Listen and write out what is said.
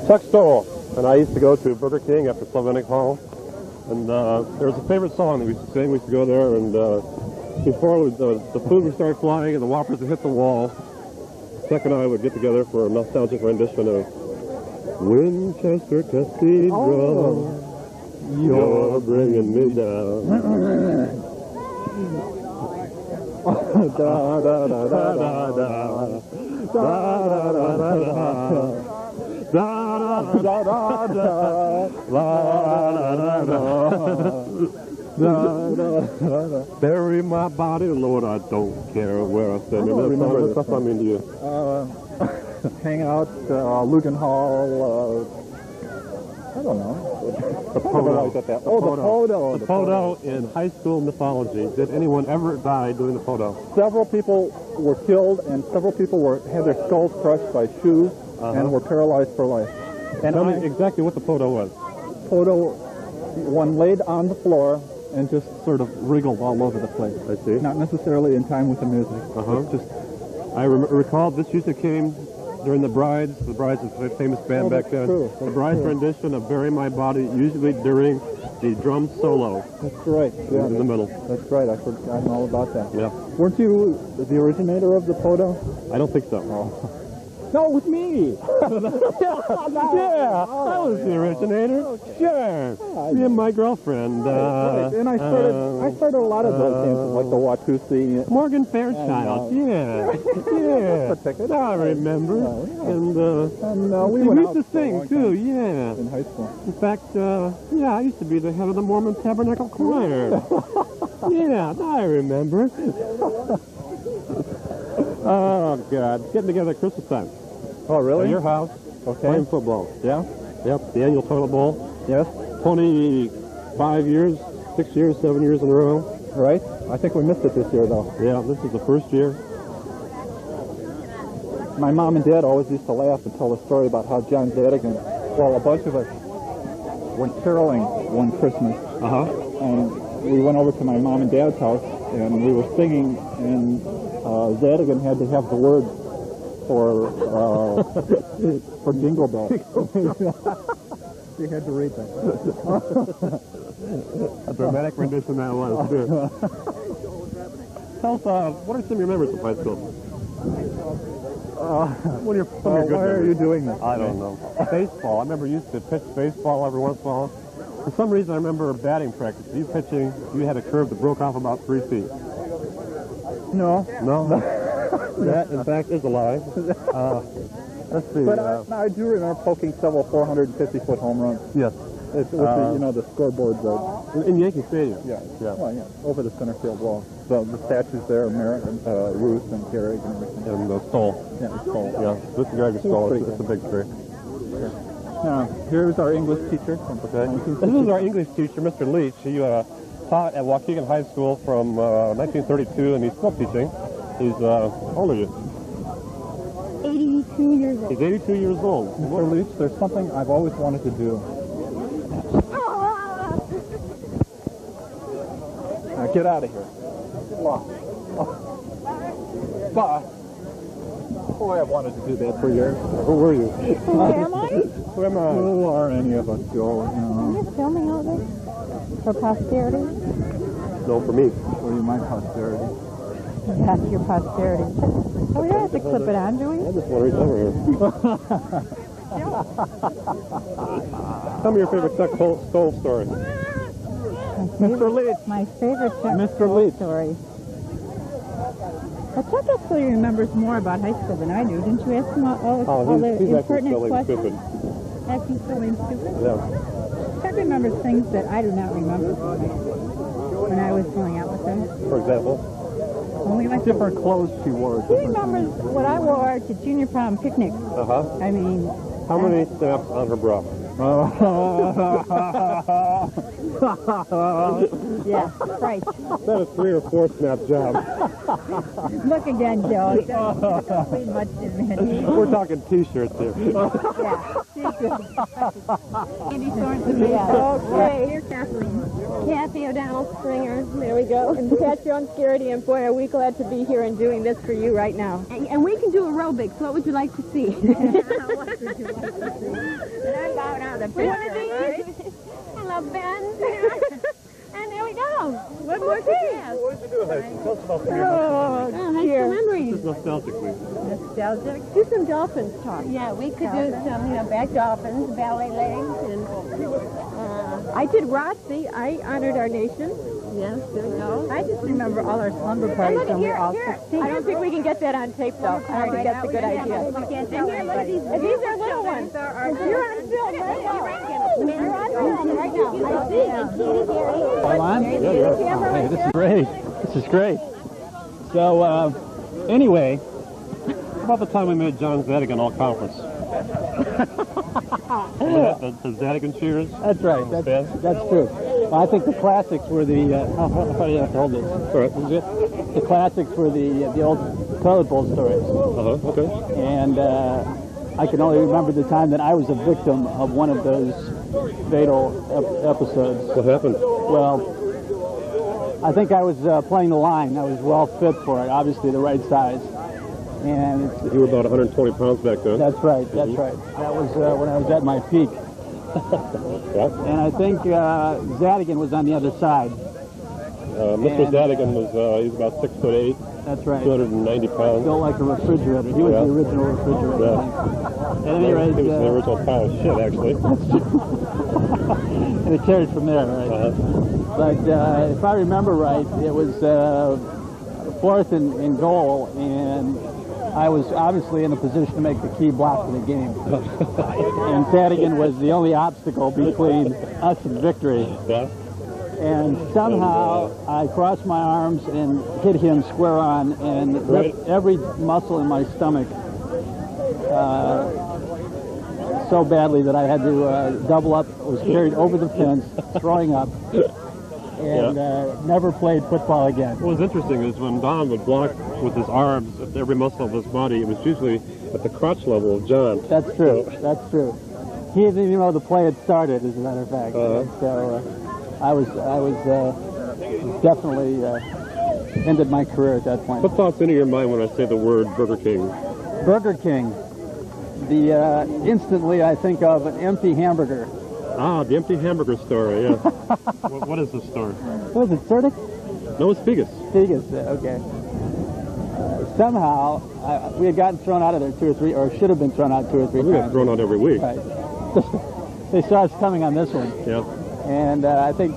Chuck Stoll and I used to go to Burger King after Slavenic Hall, and there was a favorite song that we used to sing. We used to go there, and before the food would start flying and the Whoppers would hit the wall, Chuck and I would get together for a nostalgic rendition of Winchester Cathedral, you're bringing me down. Da da da da da da da da da. Bury my body, Lord, I don't care where I stand. I don't remember what stuff I mean to you. Hang out, Lugan Hall, I don't know. The Podo. The Podo. The Podo in high school mythology. Did anyone ever die doing the Podo? Several people were killed, and several people had their skulls crushed by shoes and were paralyzed for life. And tell me exactly what the Podo was. Podo, one laid on the floor and just sort of wriggled all over the place. I see. Not necessarily in time with the music. Just. I recall this usually came during the Brides is a famous band back then. True. The Brides rendition of Bury My Body, usually during the drum solo. That's right. Yeah, in the middle. That's right. I forgot all about that. Yeah. Weren't you the originator of the Podo? I don't think so. Oh. No, it was me. Yeah, I was the originator. Okay. Sure. Me and my girlfriend. Right. And I started a lot of those dances, like the Watusi. Morgan Fairchild. Yeah. Now I remember. Yeah. And we used went to sing too. Yeah. In high school. In fact, I used to be the head of the Mormon Tabernacle Choir. Yeah, now I remember. Oh, God. Getting together at Christmas time. Oh, really? At your house. Okay. Playing football. Yeah? Yep, the annual toilet bowl. Yes. 25 years, 6 years, 7 years in a row. Right. I think we missed it this year, though. Yeah, this is the first year. My mom and dad always used to laugh and tell a story about how John Zadigan, a bunch of us went caroling one Christmas. And we went over to my mom and dad's house, and we were singing, and Zadigan had to have the words for Jingle Bell. He had to read that. A dramatic rendition that was, too. Tell us, what are some of your memories of high school? What are your good why memories? are you doing this? I don't know. Baseball. I remember you used to pitch baseball every once in a while. For some reason, I remember batting practice. You pitching, you had a curve that broke off about 3 feet. No. No? That, in fact, is a lie. Let's see. But I do remember poking several 450-foot home runs. Yes. With the scoreboards in Yankee Stadium. Yeah. Well, yeah. Over the center field wall. So the statues there, Merritt and Ruth and Gehrig and everything. And the Stoll. Yeah, the Stoll. Yeah, this is Gregor Stoll. It's a big tree. Now, here's our English teacher. Okay. This is our English teacher, Mr. Leach. He taught at Waukegan High School from 1932, and he's still teaching. He's, how old are you? 82 years old. He's 82 years old. Mr. Leach, there's something I've always wanted to do. Now get out of here. Bye. Boy, I've wanted to do that for years. Who were you? Who am I? Who am I? Who are any of us, Joe? Can you filming all this? For posterity? No, for me. For my posterity. That's your posterity. Oh, we don't have to clip it on, do we? I just want to reach over here. Tell me your favorite Chuck Stoll story. Mr. Leach. My favorite Chuck Mr. Stoll Leach. story. Well, Chuck actually remembers more about high school than I do. Didn't you ask him all the he's impertinent actually questions? stupid. Acting silly and stupid? Yeah. Chuck remembers things that I do not remember when I was going out with him. For example? When we went to Different clothes she wore. He remembers what I wore to junior prom picnics. I mean... How many snaps on her bra? Yeah, right. That is 3 or 4 snap job. Look again, Joe. Don't read much in me. We're talking T-shirts here. Yeah, T-shirts. Andy Thornton. Yeah. Okay. Here's Kathleen. Kathy O'Donnell Springer. There we go. And Patron Scarity, and boy, are we glad to be here and doing this for you right now. And we can do aerobics. What would you like to see? What would you I'm out on the One of picture, these. right? I love Ben. And there we go. What more can you ask? What did you do? Tell us about Oh, dear. Memories. This is nostalgic, please. Nostalgic. Do some dolphins talk. Yeah, we could do some, back dolphins, ballet legs, and I did Rossi. I honored our nation. Yes, there we go. I just remember all our slumber parties when we were all 16. I don't think we can get that on tape, though. I don't think that's a good idea. And these are little ones. You're on film right now. You're on film right now. I see. Am I on? Yeah. Hey, this is great. This is great. So, anyway, About the time we made John Zadigan all conference. the Zadigan cheers. that's right. That's true. I think the classics were the. How far do you have to hold this? All right, this is it. The classics were the old toilet bowl stories, Okay. and I can only remember the time that I was a victim of one of those fatal episodes. What happened? Well, I think I was playing the line. I was well fit for it, obviously the right size. And You were about 120 pounds back then. that's right, that's right. That was when I was at my peak. Yeah. And I think Zadigan was on the other side. Mr. Zadigan was he was about 6'8", That's right. 290 pounds. Built like a refrigerator. He was Yeah. the original refrigerator. Yeah. At any rate, He was the original pile of shit, actually. and it carried from there, right? But if I remember right, it was fourth and goal, and I was obviously in a position to make the key block for the game. And Zadigan was the only obstacle between us and victory. Yeah. And somehow I crossed my arms and hit him square on and ripped every muscle in my stomach so badly that I had to double up, was carried over the fence, throwing up, and never played football again. What was interesting is when Don would block with his arms at every muscle of his body, it was usually at the crotch level of John. That's true. That's true. He didn't even know the play had started, as a matter of fact. So I was definitely ended my career at that point. What thoughts into your mind when I say the word Burger King? Burger King. Instantly I think of an empty hamburger. Ah, the empty hamburger story, yeah. What is this story? What was it, Certic? No, it's Figus. Figus, okay. Somehow, we had gotten thrown out of there 2 or 3, or should have been thrown out 2 or 3 We got times. thrown out every week. Right. They saw us coming on this one. Yeah. And I think